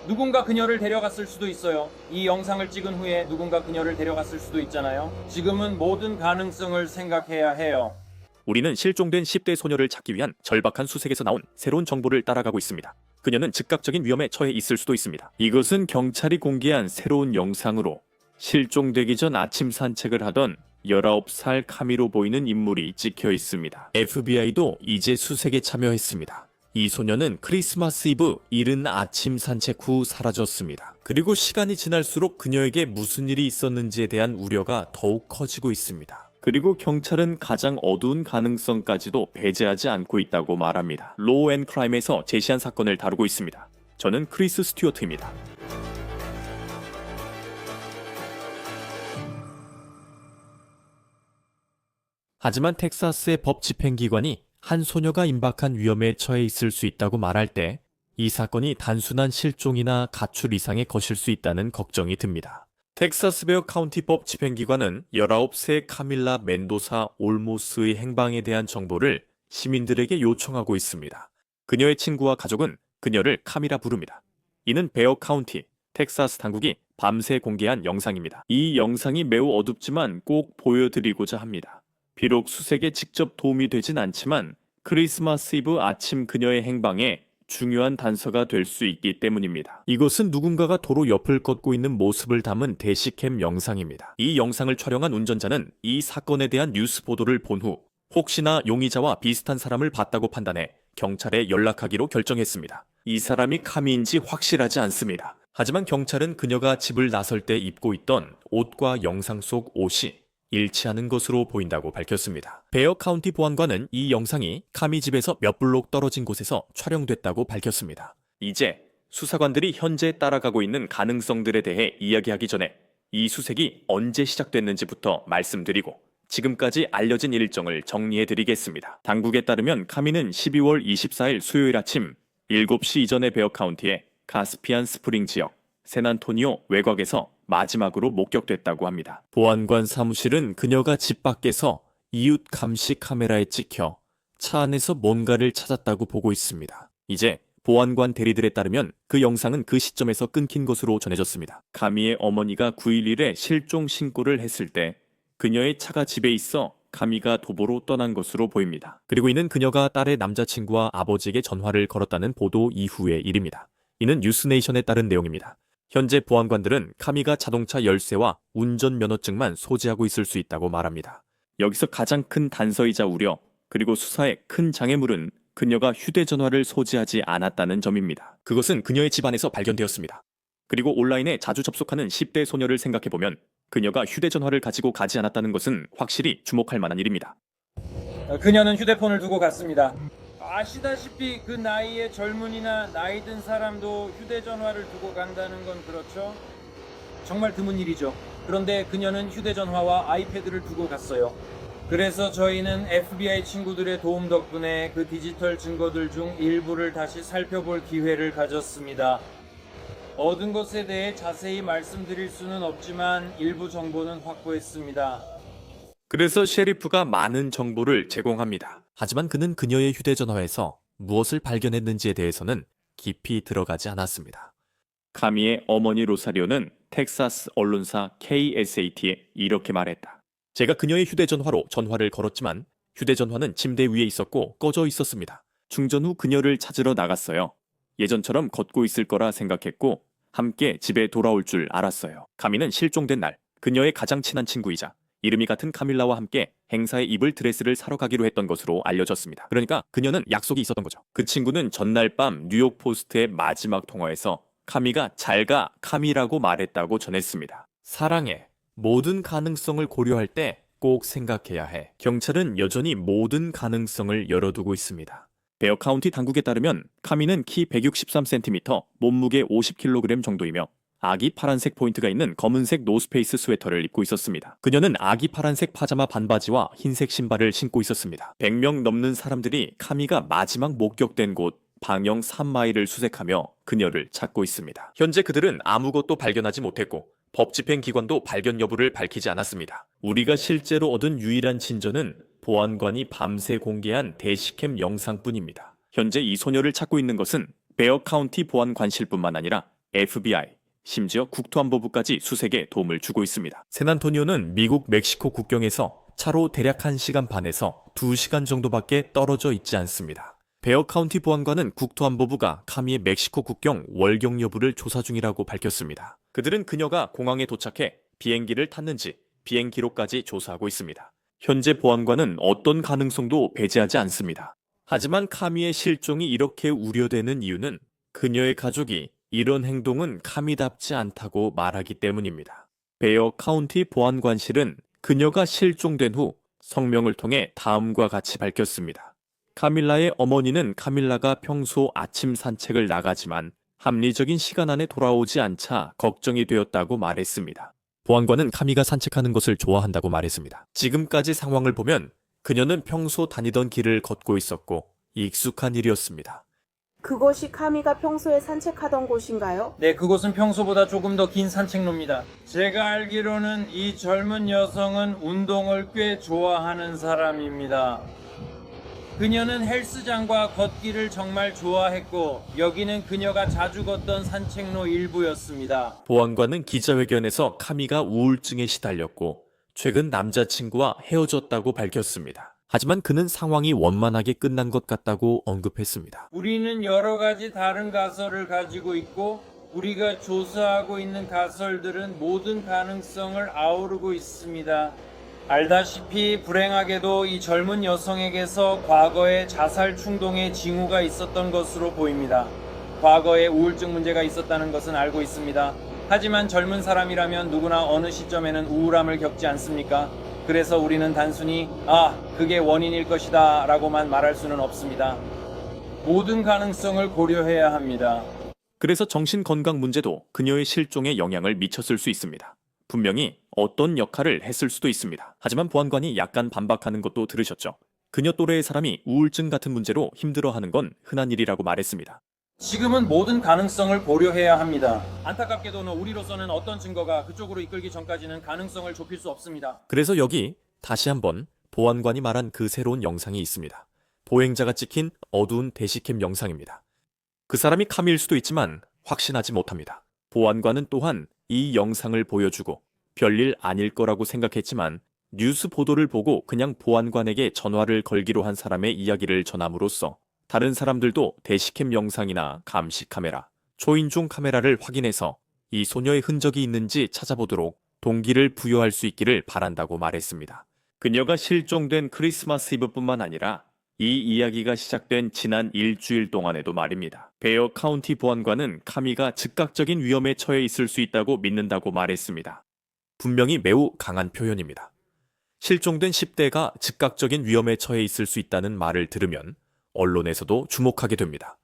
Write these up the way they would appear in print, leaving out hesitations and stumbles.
누군가 그녀를 데려갔을 수도 있어요. 이 영상을 찍은 후에 누군가 그녀를 데려갔을 수도 있잖아요. 지금은 모든 가능성을 생각해야 해요. 우리는 실종된 10대 소녀를 찾기 위한 절박한 수색에서 나온 새로운 정보를 따라가고 있습니다. 그녀는 즉각적인 위험에 처해 있을 수도 있습니다. 이것은 경찰이 공개한 새로운 영상으로 실종되기 전 아침 산책을 하던 19살 카미로 보이는 인물이 찍혀 있습니다. FBI도 이제 수색에 참여했습니다. 이 소녀는 크리스마스 이브 이른 아침 산책 후 사라졌습니다. 그리고 시간이 지날수록 그녀에게 무슨 일이 있었는지에 대한 우려가 더욱 커지고 있습니다. 그리고 경찰은 가장 어두운 가능성까지도 배제하지 않고 있다고 말합니다. 로우 앤 크라임에서 제시한 사건을 다루고 있습니다. 저는 크리스 스튜어트입니다. 하지만 텍사스의 법 집행기관이 한 소녀가 임박한 위험에 처해 있을 수 있다고 말할 때 이 사건이 단순한 실종이나 가출 이상의 것일 수 있다는 걱정이 듭니다. 텍사스 베어 카운티 법 집행기관은 19세 카밀라 멘도사 올모스의 행방에 대한 정보를 시민들에게 요청하고 있습니다. 그녀의 친구와 가족은 그녀를 카미라 부릅니다. 이는 베어 카운티, 텍사스 당국이 밤새 공개한 영상입니다. 이 영상이 매우 어둡지만 꼭 보여드리고자 합니다. 비록 수색에 직접 도움이 되진 않지만 크리스마스 이브 아침 그녀의 행방에 중요한 단서가 될 수 있기 때문입니다. 이것은 누군가가 도로 옆을 걷고 있는 모습을 담은 대시캠 영상입니다. 이 영상을 촬영한 운전자는 이 사건에 대한 뉴스 보도를 본 후 혹시나 용의자와 비슷한 사람을 봤다고 판단해 경찰에 연락하기로 결정했습니다. 이 사람이 카미인지 확실하지 않습니다. 하지만 경찰은 그녀가 집을 나설 때 입고 있던 옷과 영상 속 옷이 일치하는 것으로 보인다고 밝혔습니다. 베어 카운티 보안관은 이 영상이 카미 집에서 몇 블록 떨어진 곳에서 촬영됐다고 밝혔습니다. 이제 수사관들이 현재 따라가고 있는 가능성들에 대해 이야기하기 전에 이 수색이 언제 시작됐는지부터 말씀드리고 지금까지 알려진 일정을 정리해드리겠습니다. 당국에 따르면 카미는 12월 24일 수요일 아침 7시 이전에 베어 카운티의 카스피안 스프링 지역 샌안토니오 외곽에서 마지막으로 목격됐다고 합니다. 보안관 사무실은 그녀가 집 밖에서 이웃 감시 카메라에 찍혀 차 안에서 뭔가를 찾았다고 보고 있습니다. 이제 보안관 대리들에 따르면 그 영상은 그 시점에서 끊긴 것으로 전해졌습니다. 카미의 어머니가 9일 일에 실종 신고를 했을 때 그녀의 차가 집에 있어 카미가 도보로 떠난 것으로 보입니다. 그리고 이는 그녀가 딸의 남자친구와 아버지에게 전화를 걸었다는 보도 이후의 일입니다. 이는 뉴스네이션에 따른 내용입니다. 현재 보안관들은 카미가 자동차 열쇠와 운전면허증만 소지하고 있을 수 있다고 말합니다. 여기서 가장 큰 단서이자 우려, 그리고 수사의 큰 장애물은 그녀가 휴대전화를 소지하지 않았다는 점입니다. 그것은 그녀의 집안에서 발견되었습니다. 그리고 온라인에 자주 접속하는 10대 소녀를 생각해보면 그녀가 휴대전화를 가지고 가지 않았다는 것은 확실히 주목할 만한 일입니다. 그녀는 휴대폰을 두고 갔습니다. 아시다시피 그 나이의 젊은이나 나이 든 사람도 휴대전화를 두고 간다는 건 그렇죠? 정말 드문 일이죠. 그런데 그녀는 휴대전화와 아이패드를 두고 갔어요. 그래서 저희는 FBI 친구들의 도움 덕분에 그 디지털 증거들 중 일부를 다시 살펴볼 기회를 가졌습니다. 얻은 것에 대해 자세히 말씀드릴 수는 없지만 일부 정보는 확보했습니다. 그래서 셰리프가 많은 정보를 제공합니다. 하지만 그는 그녀의 휴대전화에서 무엇을 발견했는지에 대해서는 깊이 들어가지 않았습니다. 카미의 어머니 로사리오는 텍사스 언론사 KSAT에 이렇게 말했다. 제가 그녀의 휴대전화로 전화를 걸었지만 휴대전화는 침대 위에 있었고 꺼져 있었습니다. 충전 후 그녀를 찾으러 나갔어요. 예전처럼 걷고 있을 거라 생각했고 함께 집에 돌아올 줄 알았어요. 카미는 실종된 날 그녀의 가장 친한 친구이자 이름이 같은 카밀라와 함께 행사에 입을 드레스를 사러 가기로 했던 것으로 알려졌습니다. 그러니까 그녀는 약속이 있었던 거죠. 그 친구는 전날 밤 뉴욕 포스트의 마지막 통화에서 카미가 잘가 카미라고 말했다고 전했습니다. 사랑해. 모든 가능성을 고려할 때 꼭 생각해야 해. 경찰은 여전히 모든 가능성을 열어두고 있습니다. 베어 카운티 당국에 따르면 카미는 키 163cm, 몸무게 50kg 정도이며 아기 파란색 포인트가 있는 검은색 노스페이스 스웨터를 입고 있었습니다. 그녀는 아기 파란색 파자마 반바지와 흰색 신발을 신고 있었습니다. 100명 넘는 사람들이 카미가 마지막 목격된 곳 방영 3마일을 수색하며 그녀를 찾고 있습니다. 현재 그들은 아무것도 발견하지 못했고 법 집행기관도 발견 여부를 밝히지 않았습니다. 우리가 실제로 얻은 유일한 진전은 보안관이 밤새 공개한 대시캠 영상뿐입니다. 현재 이 소녀를 찾고 있는 것은 베어 카운티 보안관실뿐만 아니라 FBI, 심지어 국토안보부까지 수색에 도움을 주고 있습니다. 샌안토니오는 미국 멕시코 국경에서 차로 대략 1시간 반에서 2시간 정도밖에 떨어져 있지 않습니다. 베어 카운티 보안관은 국토안보부가 카미의 멕시코 국경 월경 여부를 조사 중이라고 밝혔습니다. 그들은 그녀가 공항에 도착해 비행기를 탔는지 비행 기록까지 조사하고 있습니다. 현재 보안관은 어떤 가능성도 배제하지 않습니다. 하지만 카미의 실종이 이렇게 우려되는 이유는 그녀의 가족이 이런 행동은 카미답지 않다고 말하기 때문입니다. 베어 카운티 보안관실은 그녀가 실종된 후 성명을 통해 다음과 같이 밝혔습니다. 카밀라의 어머니는 카밀라가 평소 아침 산책을 나가지만 합리적인 시간 안에 돌아오지 않자 걱정이 되었다고 말했습니다. 보안관은 카미가 산책하는 것을 좋아한다고 말했습니다. 지금까지 상황을 보면 그녀는 평소 다니던 길을 걷고 있었고 익숙한 일이었습니다. 그곳이 카미가 평소에 산책하던 곳인가요? 네, 그곳은 평소보다 조금 더 긴 산책로입니다. 제가 알기로는 이 젊은 여성은 운동을 꽤 좋아하는 사람입니다. 그녀는 헬스장과 걷기를 정말 좋아했고 여기는 그녀가 자주 걷던 산책로 일부였습니다. 보안관은 기자회견에서 카미가 우울증에 시달렸고 최근 남자친구와 헤어졌다고 밝혔습니다. 하지만 그는 상황이 원만하게 끝난 것 같다고 언급했습니다. 우리는 여러 가지 다른 가설을 가지고 있고 우리가 조사하고 있는 가설들은 모든 가능성을 아우르고 있습니다. 알다시피 불행하게도 이 젊은 여성에게서 과거에 자살 충동의 징후가 있었던 것으로 보입니다. 과거에 우울증 문제가 있었다는 것은 알고 있습니다. 하지만 젊은 사람이라면 누구나 어느 시점에는 우울함을 겪지 않습니까? 그래서 우리는 단순히 그게 원인일 것이다 라고만 말할 수는 없습니다. 모든 가능성을 고려해야 합니다. 그래서 정신건강 문제도 그녀의 실종에 영향을 미쳤을 수 있습니다. 분명히 어떤 역할을 했을 수도 있습니다. 하지만 보안관이 약간 반박하는 것도 들으셨죠? 그녀 또래의 사람이 우울증 같은 문제로 힘들어하는 건 흔한 일이라고 말했습니다. 지금은 모든 가능성을 고려해야 합니다. 안타깝게도 우리로서는 어떤 증거가 그쪽으로 이끌기 전까지는 가능성을 좁힐 수 없습니다. 그래서 여기 다시 한번 보안관이 말한 그 새로운 영상이 있습니다. 보행자가 찍힌 어두운 대시캠 영상입니다. 그 사람이 카미일 수도 있지만 확신하지 못합니다. 보안관은 또한 이 영상을 보여주고 별일 아닐 거라고 생각했지만 뉴스 보도를 보고 그냥 보안관에게 전화를 걸기로 한 사람의 이야기를 전함으로써 다른 사람들도 대시캠 영상이나 감시 카메라, 초인종 카메라를 확인해서 이 소녀의 흔적이 있는지 찾아보도록 동기를 부여할 수 있기를 바란다고 말했습니다. 그녀가 실종된 크리스마스 이브뿐만 아니라 이 이야기가 시작된 지난 일주일 동안에도 말입니다. 베어 카운티 보안관은 카미가 즉각적인 위험에 처해 있을 수 있다고 믿는다고 말했습니다. 분명히 매우 강한 표현입니다. 실종된 10대가 즉각적인 위험에 처해 있을 수 있다는 말을 들으면 언론에서도 주목하게 됩니다.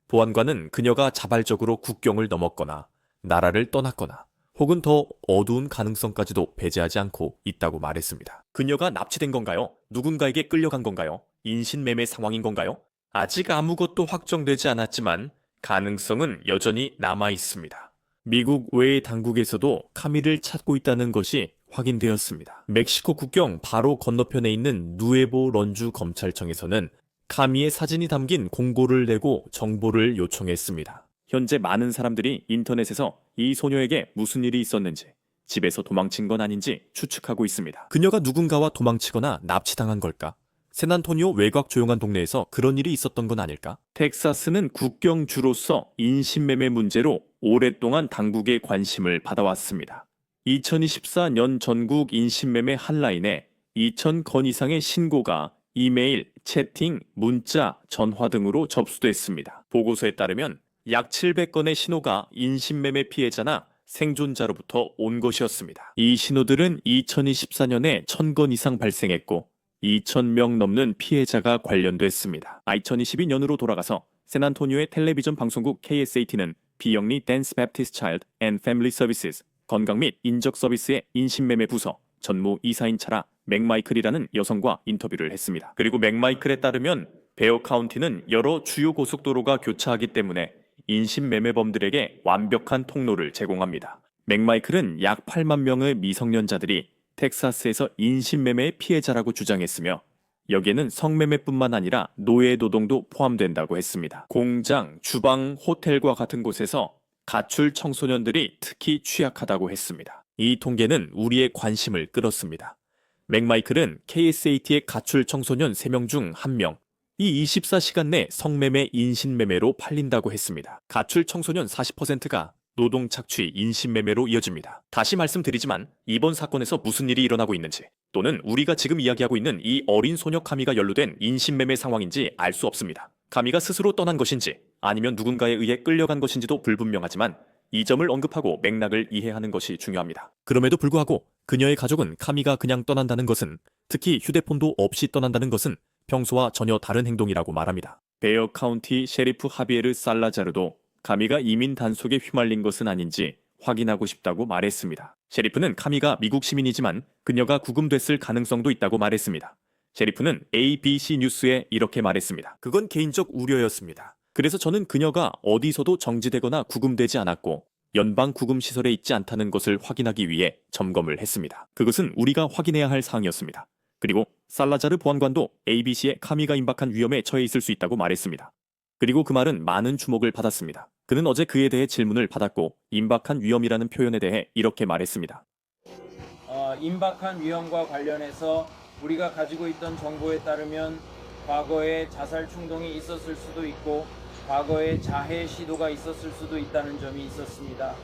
보안관은 그녀가 자발적으로 국경을 넘었거나 나라를 떠났거나 혹은 더 어두운 가능성까지도 배제하지 않고 있다고 말했습니다. 그녀가 납치된 건가요? 누군가에게 끌려간 건가요? 인신매매 상황인 건가요? 아직 아무것도 확정되지 않았지만 가능성은 여전히 남아 있습니다. 미국 외의 당국에서도 카미를 찾고 있다는 것이 확인되었습니다. 멕시코 국경 바로 건너편에 있는 누에보 런주 검찰청에서는 카미의 사진이 담긴 공고를 내고 정보를 요청했습니다. 현재 많은 사람들이 인터넷에서 이 소녀에게 무슨 일이 있었는지, 집에서 도망친 건 아닌지 추측하고 있습니다. 그녀가 누군가와 도망치거나 납치당한 걸까? 샌안토니오 외곽 조용한 동네에서 그런 일이 있었던 건 아닐까? 텍사스는 국경주로서 인신매매 문제로 오랫동안 당국의 관심을 받아왔습니다. 2024년 전국 인신매매 한라인에 2,000건 이상의 신고가 이메일, 채팅, 문자, 전화 등으로 접수됐습니다. 보고서에 따르면 약 700건의 신호가 인신매매 피해자나 생존자로부터 온 것이었습니다. 이 신호들은 2024년에 1,000건 이상 발생했고 2,000명 넘는 피해자가 관련됐습니다. 2022년으로 돌아가서 샌안토니오의 텔레비전 방송국 KSAT는 비영리 댄스 베프티스트 차일드 앤 패밀리 서비스 건강 및 인적 서비스의 인신매매 부서 전무 이사인 차라 맥마이클이라는 여성과 인터뷰를 했습니다. 그리고 맥마이클에 따르면 베어 카운티는 여러 주요 고속도로가 교차하기 때문에 인신매매범들에게 완벽한 통로를 제공합니다. 맥마이클은 약 8만 명의 미성년자들이 텍사스에서 인신매매의 피해자라고 주장했으며 여기에는 성매매뿐만 아니라 노예노동도 포함된다고 했습니다. 공장, 주방, 호텔과 같은 곳에서 가출 청소년들이 특히 취약하다고 했습니다. 이 통계는 우리의 관심을 끌었습니다. 맥마이클은 KSAT의 가출 청소년 3명 중 1명, 이 24시간 내 성매매, 인신매매로 팔린다고 했습니다. 가출 청소년 40%가 노동 착취, 인신매매로 이어집니다. 다시 말씀드리지만 이번 사건에서 무슨 일이 일어나고 있는지 또는 우리가 지금 이야기하고 있는 이 어린 소녀 카미가 연루된 인신매매 상황인지 알 수 없습니다. 카미가 스스로 떠난 것인지 아니면 누군가에 의해 끌려간 것인지도 불분명하지만 이 점을 언급하고 맥락을 이해하는 것이 중요합니다. 그럼에도 불구하고 그녀의 가족은 카미가 그냥 떠난다는 것은, 특히 휴대폰도 없이 떠난다는 것은 평소와 전혀 다른 행동이라고 말합니다. 베어 카운티 셰리프 하비에르 살라자르도 카미가 이민 단속에 휘말린 것은 아닌지 확인하고 싶다고 말했습니다. 셰리프는 카미가 미국 시민이지만 그녀가 구금됐을 가능성도 있다고 말했습니다. 셰리프는 ABC 뉴스에 이렇게 말했습니다. 그건 개인적 우려였습니다. 그래서 저는 그녀가 어디서도 정지되거나 구금되지 않았고 연방 구금 시설에 있지 않다는 것을 확인하기 위해 점검을 했습니다. 그것은 우리가 확인해야 할 사항이었습니다. 그리고 살라자르 보안관도 ABC에 카미가 임박한 위험에 처해 있을 수 있다고 말했습니다. 그리고 그 말은 많은 주목을 받았습니다. 그는 어제 그에 대해 질문을 받았고 임박한 위험이라는 표현에 대해 이렇게 말했습니다. 임박한 위험과 관련해서 우리가 가지고 있던 정보에 따르면 과거에 자살 충동이 있었을 수도 있고 과거에 자해 시도가 있었을 수도 있다는 점이 있었습니다.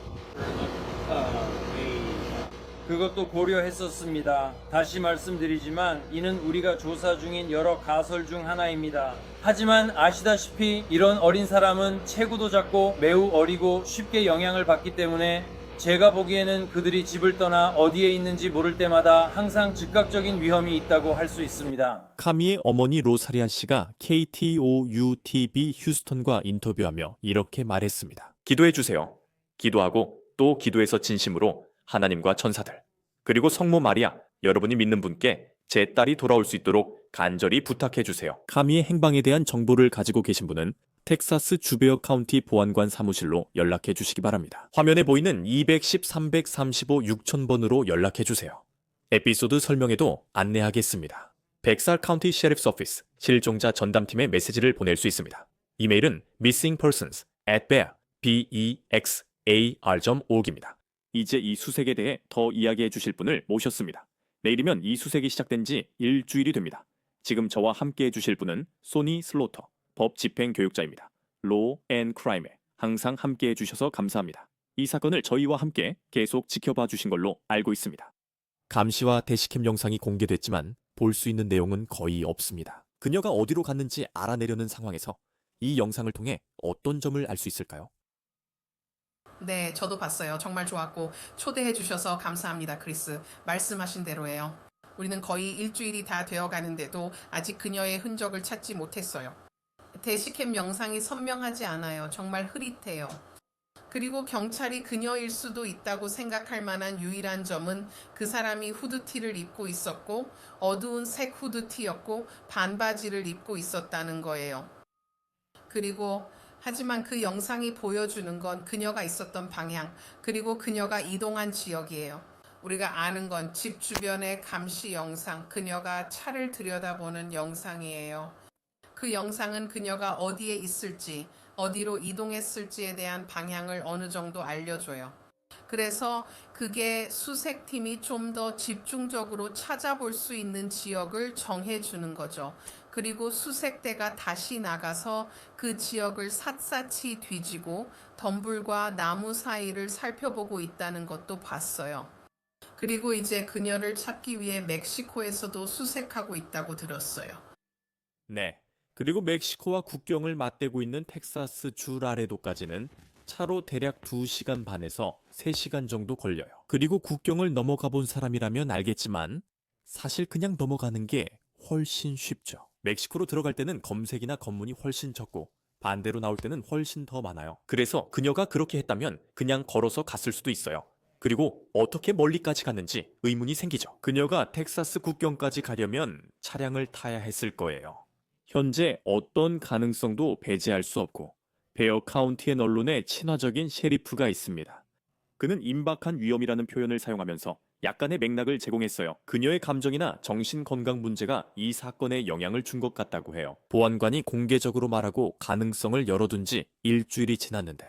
그것도 고려했었습니다. 다시 말씀드리지만 이는 우리가 조사 중인 여러 가설 중 하나입니다. 하지만 아시다시피 이런 어린 사람은 체구도 작고 매우 어리고 쉽게 영향을 받기 때문에 제가 보기에는 그들이 집을 떠나 어디에 있는지 모를 때마다 항상 즉각적인 위험이 있다고 할 수 있습니다. 카미의 어머니 로사리아 씨가 KTOU-TV 휴스턴과 인터뷰하며 이렇게 말했습니다. 기도해 주세요. 기도하고 또 기도해서 진심으로 하나님과 천사들, 그리고 성모 마리아, 여러분이 믿는 분께 제 딸이 돌아올 수 있도록 간절히 부탁해 주세요. 카미의 행방에 대한 정보를 가지고 계신 분은 텍사스 주베어 카운티 보안관 사무실로 연락해 주시기 바랍니다. 화면에 보이는 210, 335, 6000번으로 연락해 주세요. 에피소드 설명에도 안내하겠습니다. 벡살 카운티 셰리프스 오피스 실종자 전담팀에 메시지를 보낼 수 있습니다. 이메일은 missingpersons@bexar.org입니다. 이제 이 수색에 대해 더 이야기해 주실 분을 모셨습니다. 내일이면 이 수색이 시작된 지 일주일이 됩니다. 지금 저와 함께 해주실 분은 소니 슬로터, 법 집행 교육자입니다. 로우 앤 크라임에 항상 함께 해주셔서 감사합니다. 이 사건을 저희와 함께 계속 지켜봐 주신 걸로 알고 있습니다. 감시와 대시캠 영상이 공개됐지만 볼 수 있는 내용은 거의 없습니다. 그녀가 어디로 갔는지 알아내려는 상황에서 이 영상을 통해 어떤 점을 알 수 있을까요? 네, 저도 봤어요. 정말 좋았고 초대해 주셔서 감사합니다, 크리스. 말씀하신 대로예요. 우리는 거의 일주일이 다 되어 가는데도 아직 그녀의 흔적을 찾지 못했어요. 대시캠 영상이 선명하지 않아요. 정말 흐릿해요. 그리고 경찰이 그녀일 수도 있다고 생각할 만한 유일한 점은 그 사람이 후드티를 입고 있었고 어두운 색 후드티였고 반바지를 입고 있었다는 거예요. 그리고 하지만 그 영상이 보여주는 건 그녀가 있었던 방향, 그리고 그녀가 이동한 지역이에요. 우리가 아는 건 집 주변의 감시 영상, 그녀가 차를 들여다보는 영상이에요. 그 영상은 그녀가 어디에 있을지, 어디로 이동했을지에 대한 방향을 어느 정도 알려줘요. 그래서 그게 수색팀이 좀 더 집중적으로 찾아볼 수 있는 지역을 정해주는 거죠. 그리고 수색대가 다시 나가서 그 지역을 샅샅이 뒤지고 덤불과 나무 사이를 살펴보고 있다는 것도 봤어요. 그리고 이제 그녀를 찾기 위해 멕시코에서도 수색하고 있다고 들었어요. 네. 그리고 멕시코와 국경을 맞대고 있는 텍사스 주 라레도까지는 차로 대략 2시간 반에서 3시간 정도 걸려요. 그리고 국경을 넘어가 본 사람이라면 알겠지만 사실 그냥 넘어가는 게 훨씬 쉽죠. 멕시코로 들어갈 때는 검색이나 검문이 훨씬 적고 반대로 나올 때는 훨씬 더 많아요. 그래서 그녀가 그렇게 했다면 그냥 걸어서 갔을 수도 있어요. 그리고 어떻게 멀리까지 갔는지 의문이 생기죠. 그녀가 텍사스 국경까지 가려면 차량을 타야 했을 거예요. 현재 어떤 가능성도 배제할 수 없고 베어 카운티의 언론에 친화적인 셰리프가 있습니다. 그는 임박한 위험이라는 표현을 사용하면서 약간의 맥락을 제공했어요. 그녀의 감정이나 정신건강 문제가 이 사건에 영향을 준 것 같다고 해요. 보안관이 공개적으로 말하고 가능성을 열어둔 지 일주일이 지났는데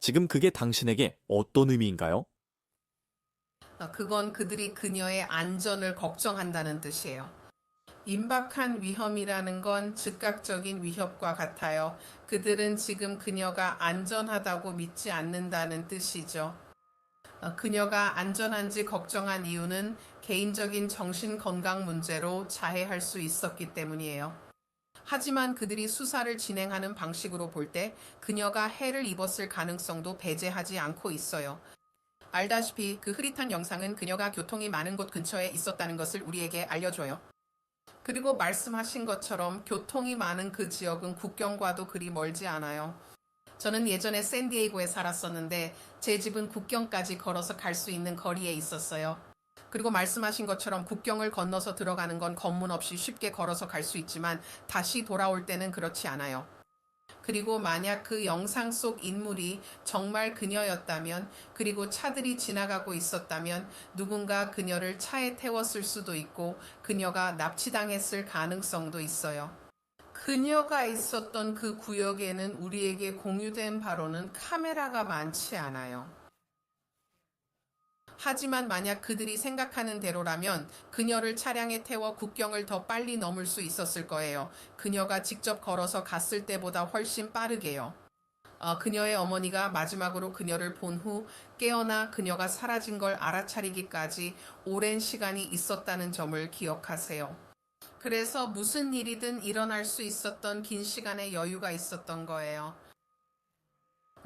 지금 그게 당신에게 어떤 의미인가요? 그건 그들이 그녀의 안전을 걱정한다는 뜻이에요. 임박한 위험이라는 건 즉각적인 위협과 같아요. 그들은 지금 그녀가 안전하다고 믿지 않는다는 뜻이죠. 그녀가 안전한지 걱정한 이유는 개인적인 정신 건강 문제로 자해할 수 있었기 때문이에요. 하지만 그들이 수사를 진행하는 방식으로 볼 때 그녀가 해를 입었을 가능성도 배제하지 않고 있어요. 알다시피 그 흐릿한 영상은 그녀가 교통이 많은 곳 근처에 있었다는 것을 우리에게 알려줘요. 그리고 말씀하신 것처럼 교통이 많은 그 지역은 국경과도 그리 멀지 않아요. 저는 예전에 샌디에이고에 살았었는데 제 집은 국경까지 걸어서 갈 수 있는 거리에 있었어요. 그리고 말씀하신 것처럼 국경을 건너서 들어가는 건 검문 없이 쉽게 걸어서 갈 수 있지만 다시 돌아올 때는 그렇지 않아요. 그리고 만약 그 영상 속 인물이 정말 그녀였다면, 그리고 차들이 지나가고 있었다면 누군가 그녀를 차에 태웠을 수도 있고 그녀가 납치당했을 가능성도 있어요. 그녀가 있었던 그 구역에는 우리에게 공유된 바로는 카메라가 많지 않아요. 하지만 만약 그들이 생각하는 대로라면 그녀를 차량에 태워 국경을 더 빨리 넘을 수 있었을 거예요. 그녀가 직접 걸어서 갔을 때보다 훨씬 빠르게요. 그녀의 어머니가 마지막으로 그녀를 본 후 깨어나 그녀가 사라진 걸 알아차리기까지 오랜 시간이 있었다는 점을 기억하세요. 그래서 무슨 일이든 일어날 수 있었던 긴 시간의 여유가 있었던 거예요.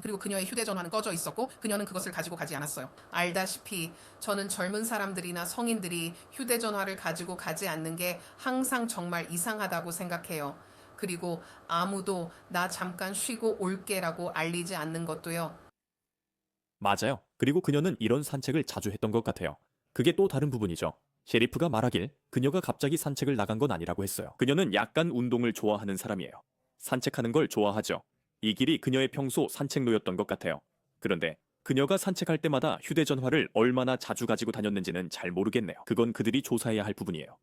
그리고 그녀의 휴대전화는 꺼져 있었고 그녀는 그것을 가지고 가지 않았어요. 알다시피 저는 젊은 사람들이나 성인들이 휴대전화를 가지고 가지 않는 게 항상 정말 이상하다고 생각해요. 그리고 아무도 나 잠깐 쉬고 올게라고 알리지 않는 것도요. 맞아요. 그리고 그녀는 이런 산책을 자주 했던 것 같아요. 그게 또 다른 부분이죠. 셰리프가 말하길 그녀가 갑자기 산책을 나간 건 아니라고 했어요. 그녀는 약간 운동을 좋아하는 사람이에요. 산책하는 걸 좋아하죠. 이 길이 그녀의 평소 산책로였던 것 같아요. 그런데 그녀가 산책할 때마다 휴대전화를 얼마나 자주 가지고 다녔는지는 잘 모르겠네요. 그건 그들이 조사해야 할 부분이에요.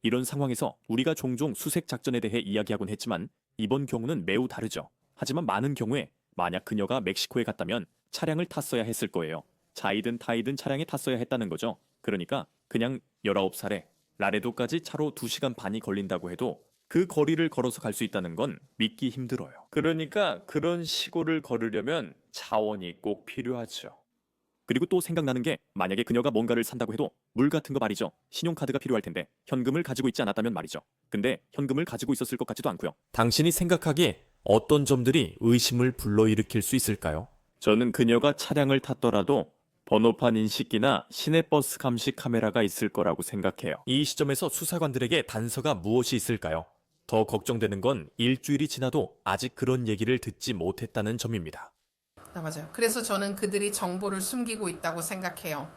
이런 상황에서 우리가 종종 수색 작전에 대해 이야기하곤 했지만 이번 경우는 매우 다르죠. 하지만 많은 경우에 만약 그녀가 멕시코에 갔다면 차량을 탔어야 했을 거예요. 자이든 타이든 차량에 탔어야 했다는 거죠. 그러니까 그냥 19살에 라레도까지 차로 2시간 반이 걸린다고 해도 그 거리를 걸어서 갈 수 있다는 건 믿기 힘들어요. 그러니까 그런 시골을 걸으려면 자원이 꼭 필요하죠. 그리고 또 생각나는 게 만약에 그녀가 뭔가를 산다고 해도 물 같은 거 말이죠. 신용카드가 필요할 텐데 현금을 가지고 있지 않았다면 말이죠. 근데 현금을 가지고 있었을 것 같지도 않고요. 당신이 생각하기에 어떤 점들이 의심을 불러일으킬 수 있을까요? 저는 그녀가 차량을 탔더라도 번호판 인식기나 시내버스 감시 카메라가 있을 거라고 생각해요. 이 시점에서 수사관들에게 단서가 무엇이 있을까요? 더 걱정되는 건 일주일이 지나도 아직 그런 얘기를 듣지 못했다는 점입니다. 맞아요. 그래서 저는 그들이 정보를 숨기고 있다고 생각해요.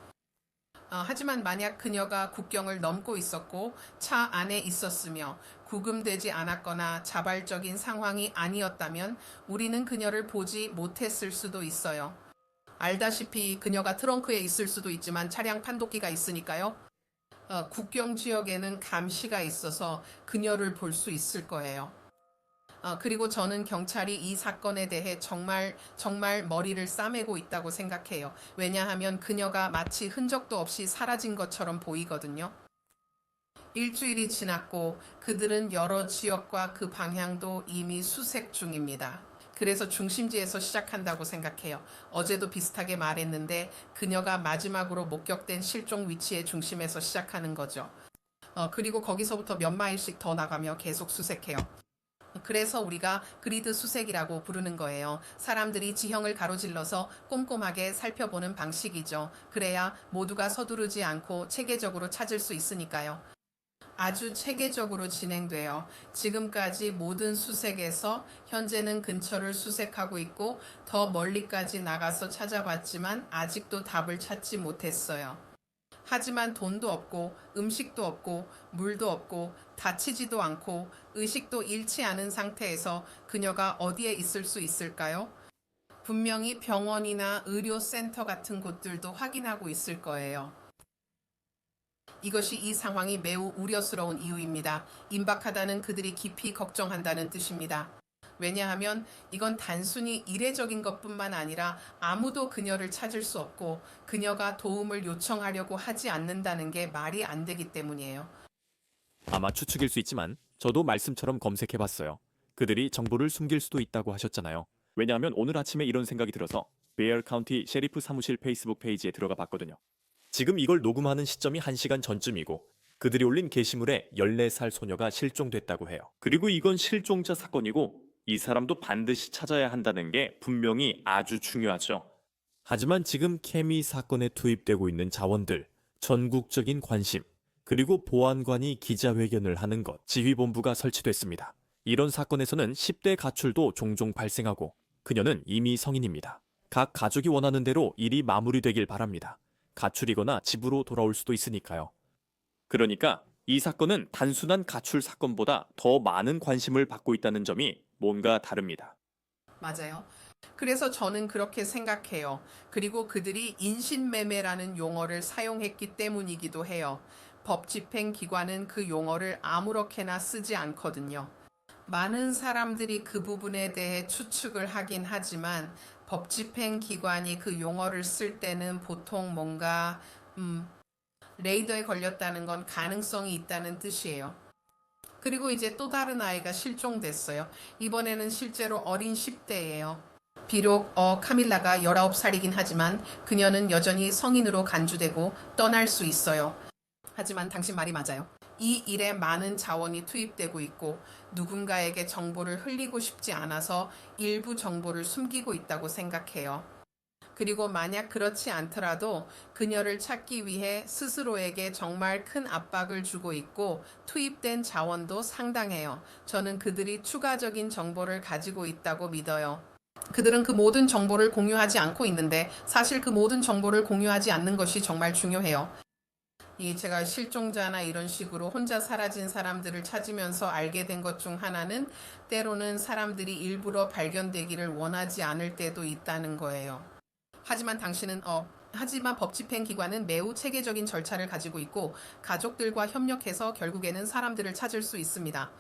하지만 만약 그녀가 국경을 넘고 있었고 차 안에 있었으며 구금되지 않았거나 자발적인 상황이 아니었다면 우리는 그녀를 보지 못했을 수도 있어요. 알다시피 그녀가 트렁크에 있을 수도 있지만 차량 판독기가 있으니까요. 국경 지역에는 감시가 있어서 그녀를 볼 수 있을 거예요. 그리고 저는 경찰이 이 사건에 대해 정말 머리를 싸매고 있다고 생각해요. 왜냐하면 그녀가 마치 흔적도 없이 사라진 것처럼 보이거든요. 일주일이 지났고 그들은 여러 지역과 그 방향도 이미 수색 중입니다. 그래서 중심지에서 시작한다고 생각해요. 어제도 비슷하게 말했는데 그녀가 마지막으로 목격된 실종 위치의 중심에서 시작하는 거죠. 그리고 거기서부터 몇 마일씩 더 나가며 계속 수색해요. 그래서 우리가 그리드 수색이라고 부르는 거예요. 사람들이 지형을 가로질러서 꼼꼼하게 살펴보는 방식이죠. 그래야 모두가 서두르지 않고 체계적으로 찾을 수 있으니까요. 아주 체계적으로 진행돼요. 지금까지 모든 수색에서 현재는 근처를 수색하고 있고 더 멀리까지 나가서 찾아봤지만 아직도 답을 찾지 못했어요. 하지만 돈도 없고 음식도 없고 물도 없고 다치지도 않고 의식도 잃지 않은 상태에서 그녀가 어디에 있을 수 있을까요? 분명히 병원이나 의료센터 같은 곳들도 확인하고 있을 거예요. 이것이 이 상황이 매우 우려스러운 이유입니다. 임박하다는 그들이 깊이 걱정한다는 뜻입니다. 왜냐하면 이건 단순히 이례적인 것뿐만 아니라 아무도 그녀를 찾을 수 없고 그녀가 도움을 요청하려고 하지 않는다는 게 말이 안 되기 때문이에요. 아마 추측일 수 있지만 저도 말씀처럼 검색해봤어요. 그들이 정보를 숨길 수도 있다고 하셨잖아요. 왜냐하면 오늘 아침에 이런 생각이 들어서 베어 카운티 셰리프 사무실 페이스북 페이지에 들어가 봤거든요. 지금 이걸 녹음하는 시점이 1시간 전쯤이고 그들이 올린 게시물에 14살 소녀가 실종됐다고 해요. 그리고 이건 실종자 사건이고 이 사람도 반드시 찾아야 한다는 게 분명히 아주 중요하죠. 하지만 지금 케미 사건에 투입되고 있는 자원들, 전국적인 관심, 그리고 보안관이 기자회견을 하는 것, 지휘본부가 설치됐습니다. 이런 사건에서는 10대 가출도 종종 발생하고 그녀는 이미 성인입니다. 각 가족이 원하는 대로 일이 마무리되길 바랍니다. 가출이거나 집으로 돌아올 수도 있으니까요. 그러니까 이 사건은 단순한 가출 사건보다 더 많은 관심을 받고 있다는 점이 뭔가 다릅니다. 맞아요. 그래서 저는 그렇게 생각해요. 그리고 그들이 인신매매라는 용어를 사용했기 때문이기도 해요. 법집행기관은 그 용어를 아무렇게나 쓰지 않거든요. 많은 사람들이 그 부분에 대해 추측을 하긴 하지만 법집행기관이 그 용어를 쓸 때는 보통 뭔가 레이더에 걸렸다는 건 가능성이 있다는 뜻이에요. 그리고 이제 또 다른 아이가 실종됐어요. 이번에는 실제로 어린 10대예요. 비록 카밀라가 19살이긴 하지만 그녀는 여전히 성인으로 간주되고 떠날 수 있어요. 하지만 당신 말이 맞아요. 이 일에 많은 자원이 투입되고 있고 누군가에게 정보를 흘리고 싶지 않아서 일부 정보를 숨기고 있다고 생각해요. 그리고 만약 그렇지 않더라도 그녀를 찾기 위해 스스로에게 정말 큰 압박을 주고 있고 투입된 자원도 상당해요. 저는 그들이 추가적인 정보를 가지고 있다고 믿어요. 그들은 그 모든 정보를 공유하지 않고 있는데 사실 그 모든 정보를 공유하지 않는 것이 정말 중요해요. 제가 실종자나 이런 식으로 혼자 사라진 사람들을 찾으면서 알게 된 것 중 하나는 때로는 사람들이 일부러 발견되기를 원하지 않을 때도 있다는 거예요. 하지만 하지만 법집행기관은 매우 체계적인 절차를 가지고 있고 가족들과 협력해서 결국에는 사람들을 찾을 수 있습니다.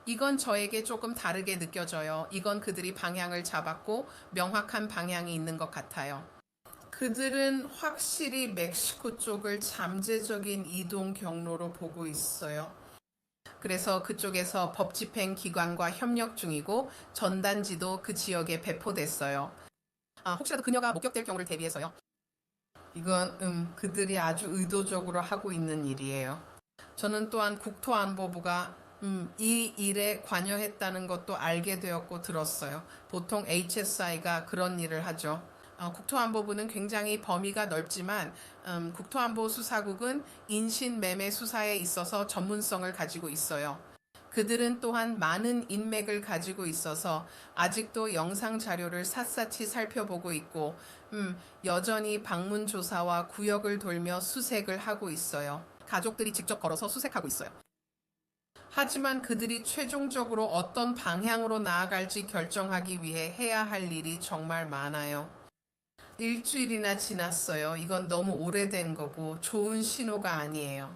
이건 저에게 조금 다르게 느껴져요. 이건 그들이 방향을 잡았고 명확한 방향이 있는 것 같아요. 그들은 확실히 멕시코 쪽을 잠재적인 이동 경로로 보고 있어요. 그래서 그쪽에서 법집행기관과 협력 중이고 전단지도 그 지역에 배포됐어요. 혹시라도 그녀가 목격될 경우를 대비해서요. 이건 그들이 아주 의도적으로 하고 있는 일이에요. 저는 또한 국토안보부가 이 일에 관여했다는 것도 알게 되었고 들었어요. 보통 HSI가 그런 일을 하죠. 국토안보부는 굉장히 범위가 넓지만 국토안보수사국은 인신매매 수사에 있어서 전문성을 가지고 있어요. 그들은 또한 많은 인맥을 가지고 있어서 아직도 영상 자료를 샅샅이 살펴보고 있고 여전히 방문 조사와 구역을 돌며 수색을 하고 있어요. 가족들이 직접 걸어서 수색하고 있어요. 하지만 그들이 최종적으로 어떤 방향으로 나아갈지 결정하기 위해 해야 할 일이 정말 많아요. 일주일이나 지났어요. 이건 너무 오래된 거고 좋은 신호가 아니에요.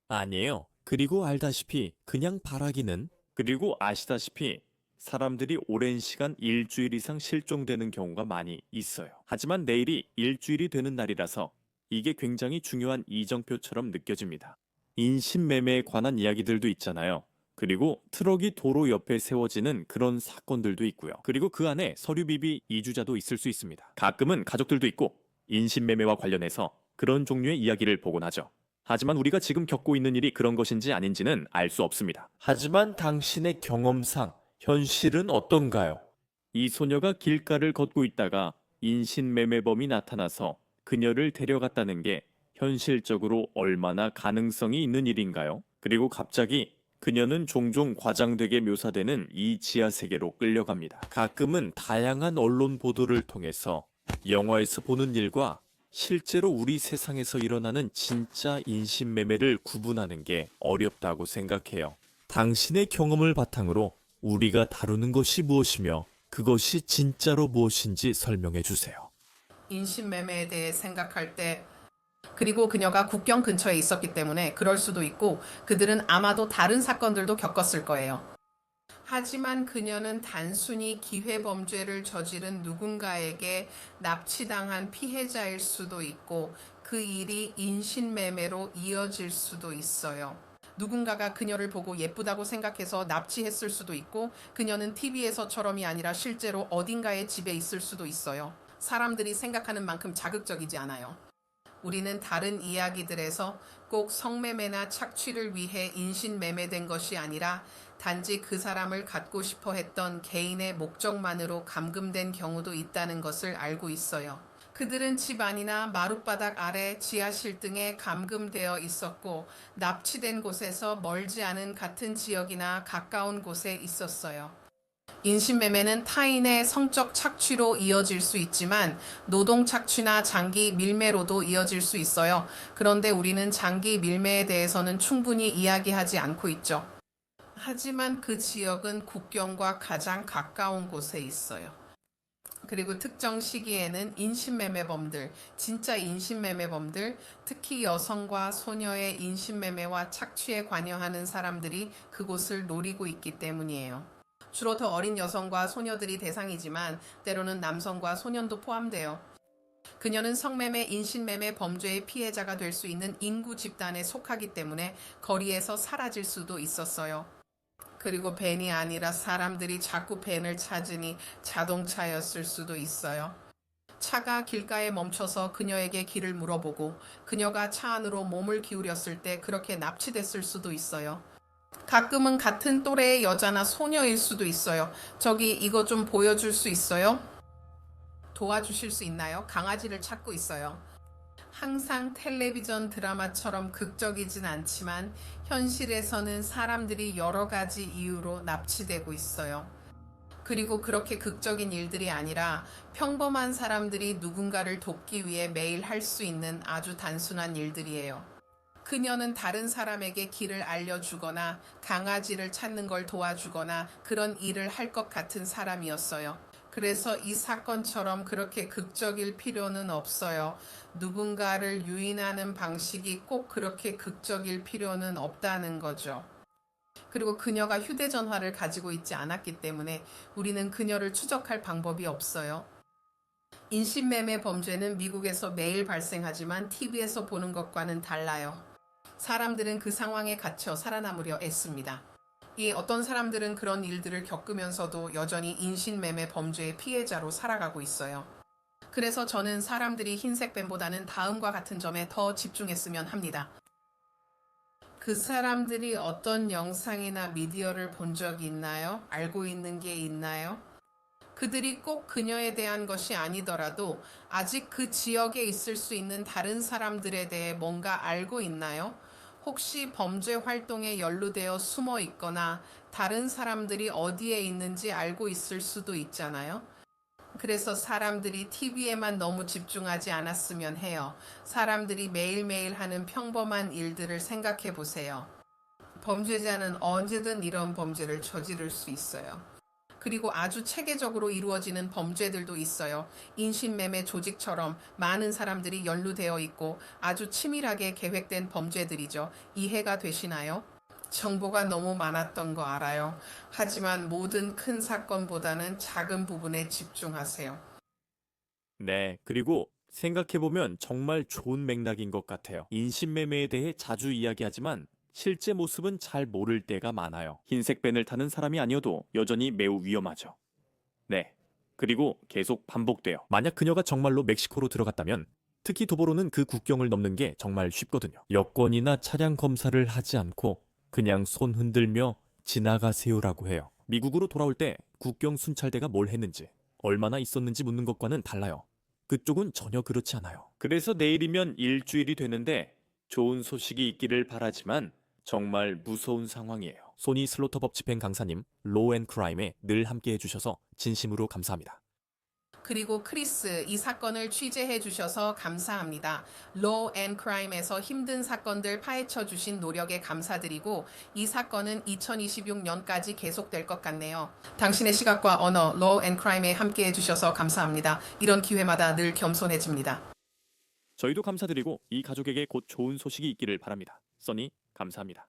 아니에요. 그리고 알다시피 그냥 바라기는 그리고 아시다시피 사람들이 오랜 시간 일주일 이상 실종되는 경우가 많이 있어요. 하지만 내일이 일주일이 되는 날이라서 이게 굉장히 중요한 이정표처럼 느껴집니다. 인신매매에 관한 이야기들도 있잖아요. 그리고 트럭이 도로 옆에 세워지는 그런 사건들도 있고요. 그리고 그 안에 서류비비 이주자도 있을 수 있습니다. 가끔은 가족들도 있고 인신매매와 관련해서 그런 종류의 이야기를 보곤 하죠. 하지만 우리가 지금 겪고 있는 일이 그런 것인지 아닌지는 알 수 없습니다. 하지만 당신의 경험상 현실은 어떤가요? 이 소녀가 길가를 걷고 있다가 인신매매범이 나타나서 그녀를 데려갔다는 게 현실적으로 얼마나 가능성이 있는 일인가요? 그리고 갑자기 그녀는 종종 과장되게 묘사되는 이 지하세계로 끌려갑니다. 가끔은 다양한 언론 보도를 통해서 영화에서 보는 일과 실제로 우리 세상에서 일어나는 진짜 인신매매를 구분하는 게 어렵다고 생각해요. 당신의 경험을 바탕으로 우리가 다루는 것이 무엇이며 그것이 진짜로 무엇인지 설명해 주세요. 인신매매에 대해 생각할 때 그리고 그녀가 국경 근처에 있었기 때문에 그럴 수도 있고 그들은 아마도 다른 사건들도 겪었을 거예요. 하지만 그녀는 단순히 기회범죄를 저지른 누군가에게 납치당한 피해자일 수도 있고 그 일이 인신매매로 이어질 수도 있어요. 누군가가 그녀를 보고 예쁘다고 생각해서 납치했을 수도 있고 그녀는 TV에서처럼이 아니라 실제로 어딘가의 집에 있을 수도 있어요. 사람들이 생각하는 만큼 자극적이지 않아요. 우리는 다른 이야기들에서 꼭 성매매나 착취를 위해 인신매매된 것이 아니라 단지 그 사람을 갖고 싶어 했던 개인의 목적만으로 감금된 경우도 있다는 것을 알고 있어요. 그들은 집 안이나 마룻바닥 아래 지하실 등에 감금되어 있었고 납치된 곳에서 멀지 않은 같은 지역이나 가까운 곳에 있었어요. 인신매매는 타인의 성적 착취로 이어질 수 있지만 노동 착취나 장기 밀매로도 이어질 수 있어요. 그런데 우리는 장기 밀매에 대해서는 충분히 이야기하지 않고 있죠. 하지만 그 지역은 국경과 가장 가까운 곳에 있어요. 그리고 특정 시기에는 인신매매범들, 진짜 인신매매범들, 특히 여성과 소녀의 인신매매와 착취에 관여하는 사람들이 그곳을 노리고 있기 때문이에요. 주로 더 어린 여성과 소녀들이 대상이지만 때로는 남성과 소년도 포함돼요. 그녀는 성매매, 인신매매 범죄의 피해자가 될 수 있는 인구 집단에 속하기 때문에 거리에서 사라질 수도 있었어요. 그리고 벤이 아니라 사람들이 자꾸 벤을 찾으니 자동차였을 수도 있어요. 차가 길가에 멈춰서 그녀에게 길을 물어보고 그녀가 차 안으로 몸을 기울였을 때 그렇게 납치됐을 수도 있어요. 가끔은 같은 또래의 여자나 소녀일 수도 있어요. 저기 이거 좀 보여줄 수 있어요? 도와주실 수 있나요? 강아지를 찾고 있어요. 항상 텔레비전 드라마처럼 극적이진 않지만 현실에서는 사람들이 여러 가지 이유로 납치되고 있어요. 그리고 그렇게 극적인 일들이 아니라 평범한 사람들이 누군가를 돕기 위해 매일 할 수 있는 아주 단순한 일들이에요. 그녀는 다른 사람에게 길을 알려주거나 강아지를 찾는 걸 도와주거나 그런 일을 할 것 같은 사람이었어요. 그래서 이 사건처럼 그렇게 극적일 필요는 없어요. 누군가를 유인하는 방식이 꼭 그렇게 극적일 필요는 없다는 거죠. 그리고 그녀가 휴대전화를 가지고 있지 않았기 때문에 우리는 그녀를 추적할 방법이 없어요. 인신매매 범죄는 미국에서 매일 발생하지만 TV에서 보는 것과는 달라요. 사람들은 그 상황에 갇혀 살아남으려 애씁니다. 어떤 사람들은 그런 일들을 겪으면서도 여전히 인신매매 범죄의 피해자로 살아가고 있어요. 그래서 저는 사람들이 흰색 뱀보다는 다음과 같은 점에 더 집중했으면 합니다. 그 사람들이 어떤 영상이나 미디어를 본 적이 있나요? 알고 있는 게 있나요? 그들이 꼭 그녀에 대한 것이 아니더라도 아직 그 지역에 있을 수 있는 다른 사람들에 대해 뭔가 알고 있나요? 혹시 범죄 활동에 연루되어 숨어 있거나 다른 사람들이 어디에 있는지 알고 있을 수도 있잖아요. 그래서 사람들이 TV에만 너무 집중하지 않았으면 해요. 사람들이 매일매일 하는 평범한 일들을 생각해 보세요. 범죄자는 언제든 이런 범죄를 저지를 수 있어요. 그리고 아주 체계적으로 이루어지는 범죄들도 있어요. 인신매매 조직처럼 많은 사람들이 연루되어 있고 아주 치밀하게 계획된 범죄들이죠. 이해가 되시나요? 정보가 너무 많았던 거 알아요. 하지만 모든 큰 사건보다는 작은 부분에 집중하세요. 네, 그리고 생각해보면 정말 좋은 맥락인 것 같아요. 인신매매에 대해 자주 이야기하지만 실제 모습은 잘 모를 때가 많아요. 흰색 밴을 타는 사람이 아니어도 여전히 매우 위험하죠. 네, 그리고 계속 반복돼요. 만약 그녀가 정말로 멕시코로 들어갔다면 특히 도보로는 그 국경을 넘는 게 정말 쉽거든요. 여권이나 차량 검사를 하지 않고 그냥 손 흔들며 지나가세요라고 해요. 미국으로 돌아올 때 국경 순찰대가 뭘 했는지, 얼마나 있었는지 묻는 것과는 달라요. 그쪽은 전혀 그렇지 않아요. 그래서 내일이면 일주일이 되는데 좋은 소식이 있기를 바라지만 정말 무서운 상황이에요. 소니 슬로터법 집행 강사님, 로우 앤 크라임에 늘 함께 해주셔서 진심으로 감사합니다. 그리고 크리스, 이 사건을 취재해 주셔서 감사합니다. Law and Crime에서 힘든 사건들 파헤쳐 주신 노력에 감사드리고 이 사건은 2026년까지 계속될 것 같네요. 당신의 시각과 언어, Law and Crime에 함께 해주셔서 감사합니다. 이런 기회마다 늘 겸손해집니다. 저희도 감사드리고 이 가족에게 곧 좋은 소식이 있기를 바랍니다. 써니, 감사합니다.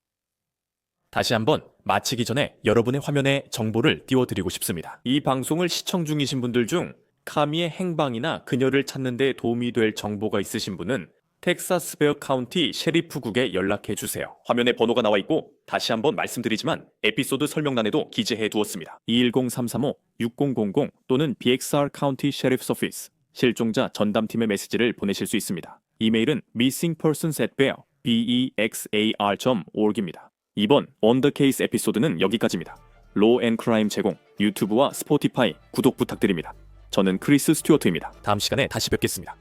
다시 한번 마치기 전에 여러분의 화면에 정보를 띄워드리고 싶습니다. 이 방송을 시청 중이신 분들 중 카미의 행방이나 그녀를 찾는 데 도움이 될 정보가 있으신 분은 텍사스베어 카운티 셰리프국에 연락해 주세요. 화면에 번호가 나와 있고 다시 한번 말씀드리지만 에피소드 설명란에도 기재해 두었습니다. 210-335-6000 또는 BXR 카운티 셰리프스 오피스 실종자 전담팀의 메시지를 보내실 수 있습니다. 이메일은 missingpersons@bear.org입니다. 이번 On The Case 에피소드는 여기까지입니다. 로우 앤 크라임 제공 유튜브와 스포티파이 구독 부탁드립니다. 저는 크리스 스튜어트입니다. 다음 시간에 다시 뵙겠습니다.